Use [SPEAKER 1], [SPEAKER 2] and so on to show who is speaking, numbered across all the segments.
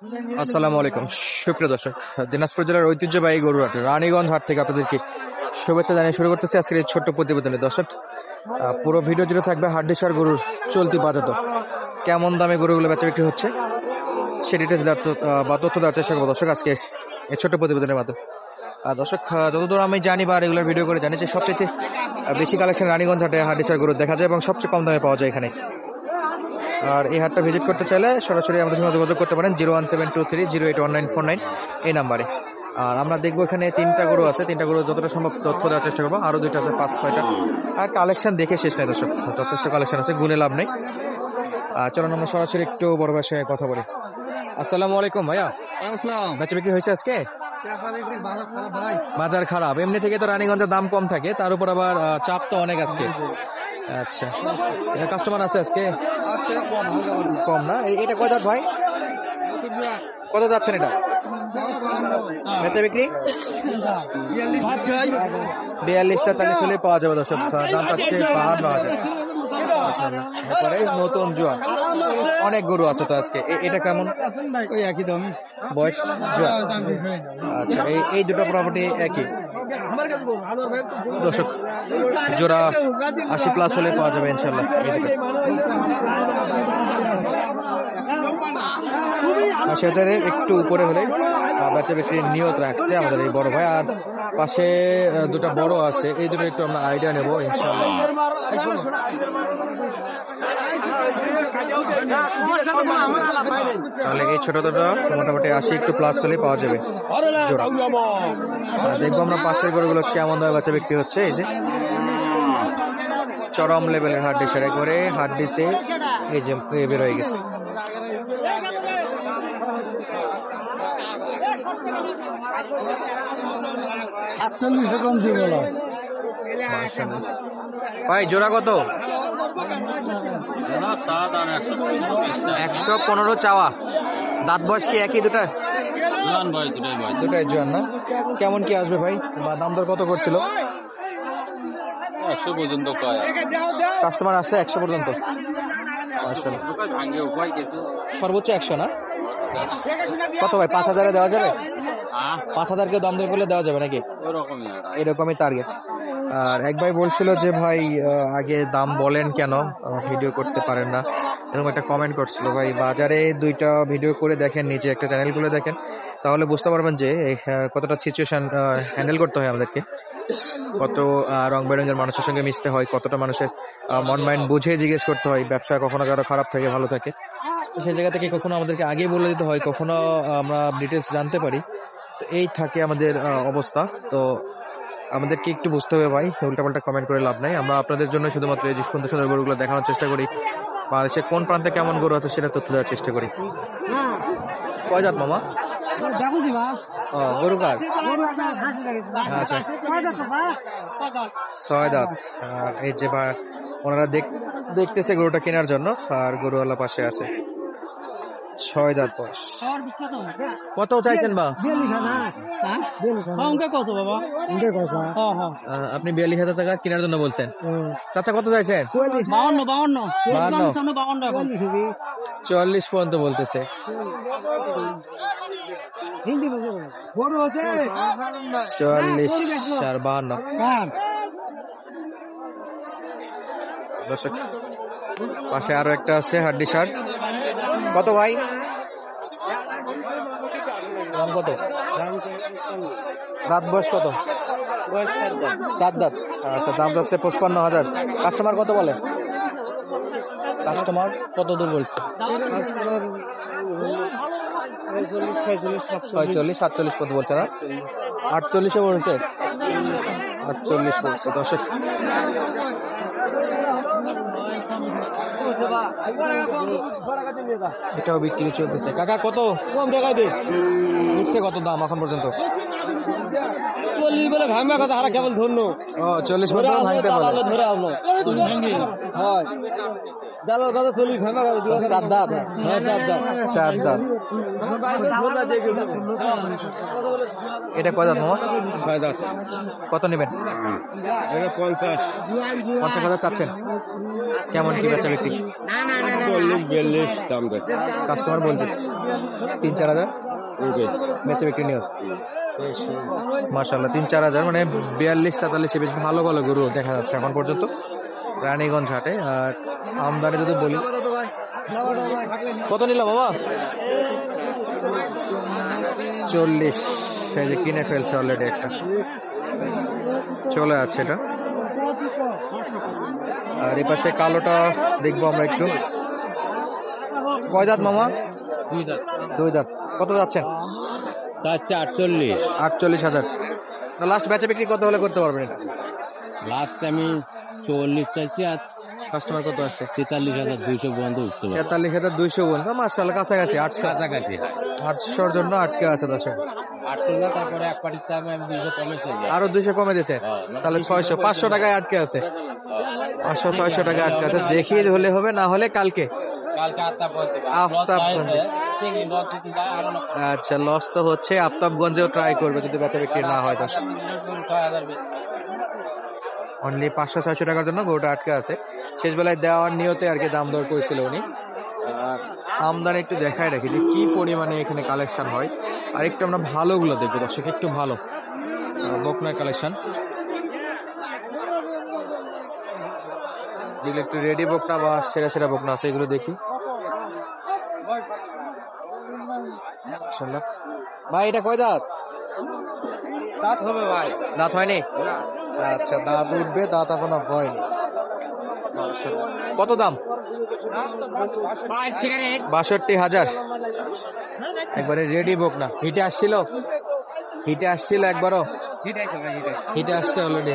[SPEAKER 1] আসসালামু আলাইকুম সুপ্রিয় দর্শক, দিনাজপুর জেলার ঐতিহ্যবাহী গরুহাট রানীগঞ্জ হাট থেকে আপনাদেরকে শুভেচ্ছা জানিয়ে শুরু করতেছি আজকের এই ছোট্ট প্রতিবেদনে। দর্শক, পুরো ভিডিও জুড়ে থাকবে হাড্ডিসার গরুর চলতি বাজার, কেমন দামে গরুগুলো বেচা বিক্রি হচ্ছে সে ডিটেলস বা তথ্য দেওয়ার চেষ্টা করবো দর্শক আজকে এই ছোট্ট প্রতিবেদনের মাধ্যমে। দর্শক, যতদূর আমি জানি বা রেগুলার ভিডিও করে জানি যে সবচেয়ে বেশি কালেকশন রানীগঞ্জ হাটে হাড্ডিসার গরু দেখা যায় এবং সবচেয়ে কম দামে পাওয়া যায় এখানে। আর এই হাটটা ভিজিট করতে চাইলে সরাসরি আমাদের সঙ্গে যোগাযোগ করতে পারেন 01723081949 এই নাম্বারে। আর আমরা দেখবো এখানে তিনটা গরু আছে, তিনটা গরু যতটা সম্ভব তথ্য দেওয়ার চেষ্টা করবো। আরো দুইটা আছে, 5-6টা। আর কালেকশন দেখে শেষ নাই দর্শক, যথেষ্ট কালেকশন আছে, গুনে লাভ নেই। চলুন আমরা সরাসরি একটু বড় ভাষায় কথা বলি। আসসালামু আলাইকুম ভাইয়া, বেচা বিক্রি হয়েছে আজকে? বাজার খারাপ, এমনি থেকে তো রানীগঞ্জের দাম কম থাকে, তার উপর আবার চাপ তো অনেক আজকে। আচ্ছা, কাস্টমার আছে আজকে কম না? এটা কয় দাঁত ভাই, কত যাচ্ছেন এটা বেচা বিক্রি? 42-43 হলে পাওয়া যাবে দর্শক, দাম পাচ্ছে 52,000। এরপরে নতুন জোয়া, অনেক গরু আছে তো আজকে। এটা কেমন? ওই একই দামই বয়স জোয়া। আচ্ছা, এই দুটো প্রপার্টি একই দর্শক, জোড়া 80+ হলে পাওয়া যাবে ইনশাল্লাহ। সেটার একটু উপরে হলে বেচা বিক্রির নিয়ত রাখছে আমাদের এই বড় ভাই। আর পাশে দুটো বড় আছে, এই দুটো একটু আমরা আইডিয়া নেবো ইনশাল্লাহ। তাহলে এই ছোট দুটো মোটামুটি 80+ হলে পাওয়া যাবে জোড়া। দেখবো আমরা পাশের গরুগুলো কেমন দামে বেচা বিক্রি হচ্ছে। এই যে চরম লেভেলের হাড্ডি, সেরে করে হাড্ডিতে এই যে বের হয়ে গেছে। ভাই জোড়া কত? 115 চাওয়া। দাঁত বয়স কি একই দুটা? দুটাই জোয়ান না? কেমন কি আসবে ভাই, বা দাম দর কত করছিল?
[SPEAKER 2] 100 পর্যন্ত
[SPEAKER 1] কাস্টমার আছে 100 পর্যন্ত? সর্বোচ্চ 100 না? কত ভাই, 5,000-এ দেওয়া যাবে? 5,000 কে দাম দর করলে দেওয়া যাবে নাকি? এরকমই টার্গেট। আর এক ভাই বলছিল যে ভাই আগে দাম বলেন কেন, ভিডিও করতে পারেন না, এরকম একটা কমেন্ট করছিল। ভাই বাজারে দুইটা ভিডিও করে দেখেন, নিচে একটা চ্যানেল খুলে দেখেন, তাহলে বুঝতে পারবেন যে কতটা সিচুয়েশন হ্যান্ডেল করতে হয় আমাদেরকে, কত রং বেরঙের মানুষের সঙ্গে মিশতে হয়, কতটা মানুষের মন মাইন্ড বুঝে জিজ্ঞেস করতে হয়। ব্যবসা কখনো কারো খারাপ থাকে, ভালো থাকে, সেই জায়গা থেকে কখনো আমাদেরকে আগে বলে দিতে হয়, কখনো আমরা ডিটেলস জানতে পারি। তো এই থাকে আমাদের অবস্থা। তো আমাদেরকে একটু বুঝতে হবে ভাই, উল্টাপাল্টা কমেন্ট করে লাভ নাই। আমরা আপনাদের জন্য শুধুমাত্র এই যে সুন্দর সুন্দর গরুগুলো দেখানোর চেষ্টা করি, বাংলাদেশের কোন প্রান্তে কেমন গরু আছে সেটা তথ্য দেওয়ার চেষ্টা করি। কয় জাত মামা? গরু কার? আচ্ছা, 6 দাঁত। এই যে ভাই ওনারা দেখতেছে গরুটা কেনার জন্য, আর গরুওয়ালা পাশে আছে। 6 দাঁত বয়স। কত চাইছেন বা? আপনি 42,000 টাকা কেনার জন্য বলছেন। চাচা কত চাইছেন? 44 পর্যন্ত বলতেছে। 44 আর 52। দর্শক, পাশে আরো একটা আছে হাড্ডি শার্ট। কত ভাই দাম কত? দাঁত বয়স কত? 4 দাঁত। আচ্ছা, দাম যাচ্ছে 55,000। কাস্টমার কত বলে? কাস্টমার কত দূর বলছে? 46-47 কত বলছে না? 48-এ বলছে। 48 বলছে দর্শক। এটাও বিক্রি চলতেছে। কাকা কত উঠছে, কত দাম এখন পর্যন্ত?
[SPEAKER 2] 40 বলে ভাঙা কথা, হারা কেবল ধন্য।
[SPEAKER 1] 40 পর্যন্ত ভাঙতে পারে।
[SPEAKER 2] জালাল কথা চলি খামা কথা
[SPEAKER 1] চার দাঁত
[SPEAKER 2] হ্যাঁ চার দাঁত
[SPEAKER 1] চার দাঁত এটা কয় দাঁত মামা?
[SPEAKER 2] 6 দাঁত
[SPEAKER 1] কত নেবেন?
[SPEAKER 2] এটা 50
[SPEAKER 1] 50,000 চাচ্ছেন। কেমন কি বেচা বিক্রি?
[SPEAKER 2] 40-42 দাম দেয়
[SPEAKER 1] কাস্টমার বলতে 3-4 হাজার বেচা বিক্রি নিয়ে মাশাআল্লাহ 3-4 হাজার, মানে 42-43 বেশ ভালো ভালো গরু দেখা যাচ্ছে এখন পর্যন্ত রানীগঞ্জ হাটে। আর আমদানি যদি বলি, কত নিলাম বাবা? 40। এই যে কিনে ফেলছে অলরেডি, একটা চলে যাচ্ছে এটা। আর এই পাশে কালোটা দেখবো আমরা একটু। কয় দাঁত মামা?
[SPEAKER 2] 2 দাঁত
[SPEAKER 1] 2 দাঁত। কত যাচ্ছেন?
[SPEAKER 2] 48
[SPEAKER 1] 48,000। লাস্ট বেচা বিক্রি কত হলে করতে পারবেন এটা?
[SPEAKER 2] লাস্ট আমি 44 চাইছি আর
[SPEAKER 1] কাস্টমার কত আসছে?
[SPEAKER 2] 43,200 বন্ধ উঠছে
[SPEAKER 1] 43,200 বলতো মাশাআল্লাহ, কাছাকাছি 800।
[SPEAKER 2] কাছাকাছি
[SPEAKER 1] 800-র জন্য আটকে আছে দর্শক।
[SPEAKER 2] 800 না, তারপরে এক পাটির চামে আমি 200 কমে চাই।
[SPEAKER 1] আরো 200 কমে দিতে, তাহলে 600। 500 টাকায় আটকে আছে, 500-600 টাকায় আটকে আছে। দেখি হলে হবে, না হলে কালকে।
[SPEAKER 2] কালকে
[SPEAKER 1] আফতাবগঞ্জে। আচ্ছা, লস তো হচ্ছে। আফতাবগঞ্জেও ট্রাই করবে যদি বেচা বিক্রি না হয়। দর্শক অনলি 500-600 টাকার জন্য গরুটা আটকে আছে। শেষ বেলায় দেওয়ার নিয়তে আর কি দাম দর করেছিল উনি। আর আমদানি একটু দেখায় রাখি যে কি পরিমাণে এখানে কালেকশন হয়। আর একটু আমরা ভালোগুলো দেখবো দর্শক, একটু ভালো বকনার কালেকশন, যেগুলো একটু রেডি বকনা বা সেরা সেরা বকনা আছে, এগুলো দেখি। ভাই এটা কয় দাঁত?
[SPEAKER 2] দাঁত হবে ভাই,
[SPEAKER 1] দাঁত হয়নি? আচ্ছা, দাঁত উঠবে, দাঁত এখনো হয়নি। কত দাম? 62,000। একবারে রেডি বকনা। হিটে আসছিল? হিটে আসছিল একবারও? হিটে আসছে অলরেডি।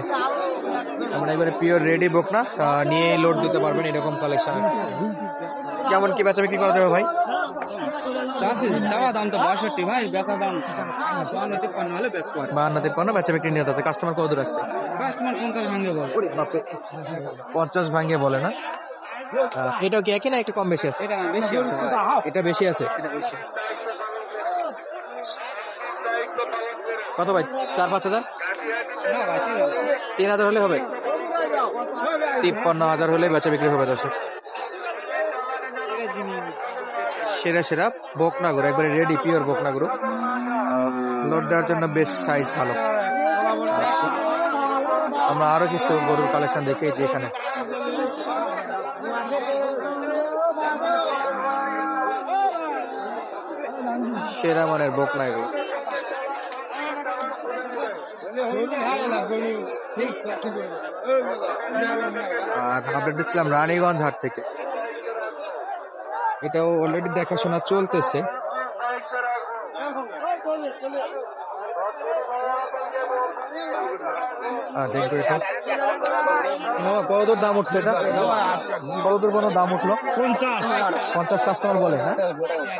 [SPEAKER 1] আমরা একবারে পিওর রেডি বকনা নিয়ে লোড দিতে পারবেন, এরকম কালেকশন। কেমন কি বেচা বিক্রি করা যাবে ভাই?
[SPEAKER 2] চাওয়া দাম তো 62 ভাই, বেচা দাম 52-53 হলে বেচবো।
[SPEAKER 1] 52-53 বেচা বিক্রি নিয়ে আছে। কাস্টমার কত দূর আসছে?
[SPEAKER 2] কাস্টমার 50 ভাঙে বল।
[SPEAKER 1] 50 ভাঙে বলে না? এটাও কি একই না একটু কম বেশি আছে?
[SPEAKER 2] এটা বেশি আছে ভাই,
[SPEAKER 1] এটা বেশি আছে। কত ভাই? 4-5 হাজার?
[SPEAKER 2] না ভাই
[SPEAKER 1] 3,000 হলে হবে? 53,000 হলে বেচা বিক্রি হবে দর্শক। সেরা সেরা বকনা গরু, একবারে রেডি পিওর বকনা গরু, লোড দেওয়ার জন্য বেশ সাইজ ভালো। আচ্ছা, আমরা আরো কিছু গরুর কালেকশন দেখেছি এখানে। সেরা মানের বকনা এগুলো। আর আপডেট দিচ্ছিলাম রানীগঞ্জ হাট থেকে। এটাও অলরেডি দেখাশোনা চলতেছে। দেখবো এটা কতদূর দাম উঠছে, এটা কতদূর পর্যন্ত দাম উঠলো? 50 কাস্টমার বলে। হ্যাঁ,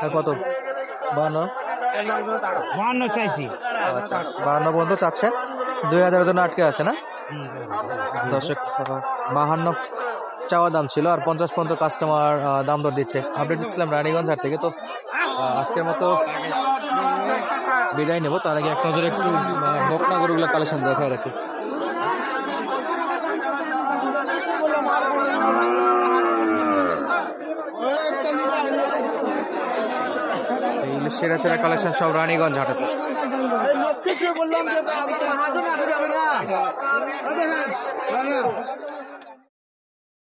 [SPEAKER 1] আর কত? 52
[SPEAKER 2] চাইছি।
[SPEAKER 1] আচ্ছা, 52 পর্যন্ত চাচ্ছে। 2,000 জন্য আটকে আছে না দর্শক? 52 চাওয়া দাম ছিল, আর 50 পর্যন্ত কাস্টমার দাম দর দিচ্ছে। আপডেট দিচ্ছিলাম রানীগঞ্জ হাট থেকে। তো আজকের মতো বিদায় নেব, তার আগে এক নজরে একটু বকনা গরুগুলো কালেকশন দেখায় রাখি। এই সেরা সেরা কালেকশন সব রানীগঞ্জ হাটে।